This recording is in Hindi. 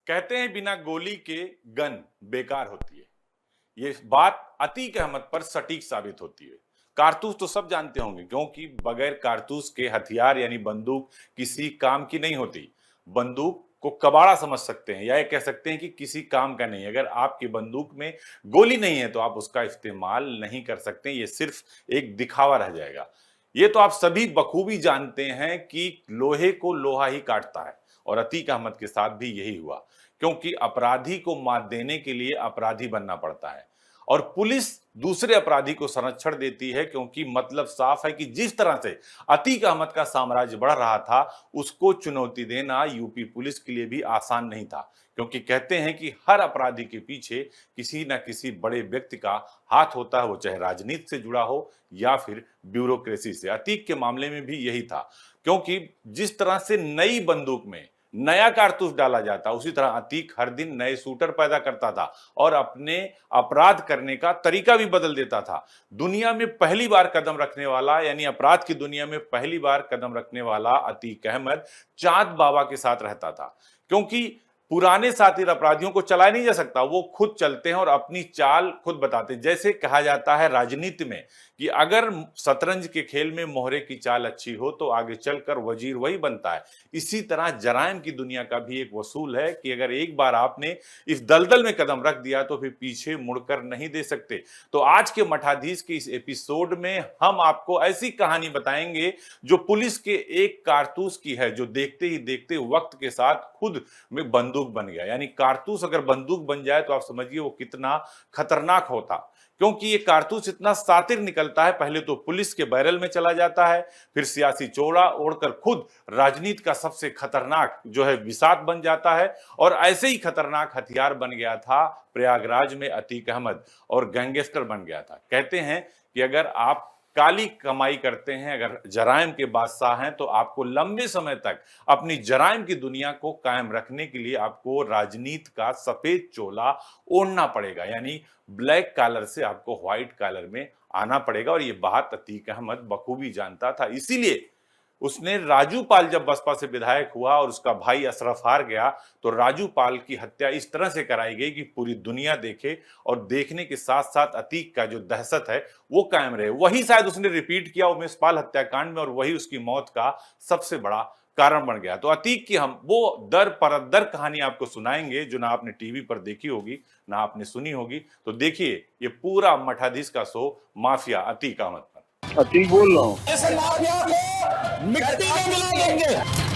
कहते हैं बिना गोली के गन बेकार होती है। ये बात अतीक अहमद पर सटीक साबित होती है। कारतूस तो सब जानते होंगे, क्योंकि बगैर कारतूस के हथियार यानी बंदूक किसी काम की नहीं होती। बंदूक को कबाड़ा समझ सकते हैं या ये कह सकते हैं कि किसी काम का नहीं। अगर आपकी बंदूक में गोली नहीं है तो आप उसका इस्तेमाल नहीं कर सकते, ये सिर्फ एक दिखावा रह जाएगा। ये तो आप सभी बखूबी जानते हैं कि लोहे को लोहा ही काटता है, और अतीक अहमद के साथ भी यही हुआ, क्योंकि अपराधी को मात देने के लिए अपराधी बनना पड़ता है और पुलिस दूसरे अपराधी को संरक्षण देती है, क्योंकि मतलब साफ है कि जिस तरह से अतीक अहमद का साम्राज्य बढ़ रहा था, उसको चुनौती देना यूपी पुलिस के लिए भी आसान नहीं था। क्योंकि कहते हैं कि हर अपराधी के पीछे किसी न किसी बड़े व्यक्ति का हाथ होता है, वो चाहे राजनीति से जुड़ा हो या फिर ब्यूरोक्रेसी से। अतीक के मामले में भी यही था, क्योंकि जिस तरह से नई बंदूक में नया कारतूस डाला जाता, उसी तरह अतीक हर दिन नए शूटर पैदा करता था और अपने अपराध करने का तरीका भी बदल देता था। दुनिया में पहली बार कदम रखने वाला, यानी अपराध की दुनिया में पहली बार कदम रखने वाला अतीक अहमद चांद बाबा के साथ रहता था, क्योंकि पुराने साथी अपराधियों को चलाया नहीं जा सकता, वो खुद चलते हैं और अपनी चाल खुद बताते हैं। जैसे कहा जाता है राजनीति में कि अगर शतरंज के खेल में मोहरे की चाल अच्छी हो तो आगे चलकर वजीर वही बनता है। इसी तरह जराइम की दुनिया का भी एक वसूल है कि अगर एक बार आपने इस दलदल में कदम रख दिया तो फिर पीछे मुड़कर नहीं दे सकते। तो आज के मठाधीश के इस एपिसोड में हम आपको ऐसी कहानी बताएंगे जो पुलिस के एक कारतूस की है, जो देखते ही देखते वक्त के साथ खुद में बंदूक बन गया। यानी कारतूस अगर बंदूक बन जाए तो आप समझिए वो कितना खतरनाक होता, क्योंकि ये कारतूस इतना सातिर निकलता है, पहले तो पुलिस के बैरल में चला जाता है, फिर सियासी चोड़ा ओढ़कर खुद राजनीति का सबसे खतरनाक जो है विसात बन जाता है। और ऐसे ही खतरनाक हथियार बन गया था प्रयागराज में अतीक अहमद, और गैंगस्टर बन गया था। कहते हैं कि अगर आप काली कमाई करते हैं, अगर जराइम के बादशाह हैं, तो आपको लंबे समय तक अपनी जराइम की दुनिया को कायम रखने के लिए आपको राजनीति का सफेद चोला ओढ़ना पड़ेगा, यानी ब्लैक कॉलर से आपको व्हाइट कॉलर में आना पड़ेगा। और ये बात अतीक अहमद बखूबी जानता था, इसीलिए उसने राजू पाल जब बसपा से विधायक हुआ और उसका भाई अशरफ हार गया, तो राजू पाल की हत्या इस तरह से कराई गई कि पूरी दुनिया देखे, और देखने के साथ साथ अतीक का जो दहशत है वो कायम रहे। वही शायद उसने रिपीट किया उमेश पाल हत्याकांड में, और वही उसकी मौत का सबसे बड़ा कारण बन गया। तो अतीक की हम वो दर परदर कहानी आपको सुनाएंगे जो ना आपने टीवी पर देखी होगी ना आपने सुनी होगी। तो देखिए ये पूरा मठाधीश का शो माफिया अतीक अहमद पर। अतीक बोल रहा हूँ। ऐसे माफिया को मिट्टी में मिला देंगे।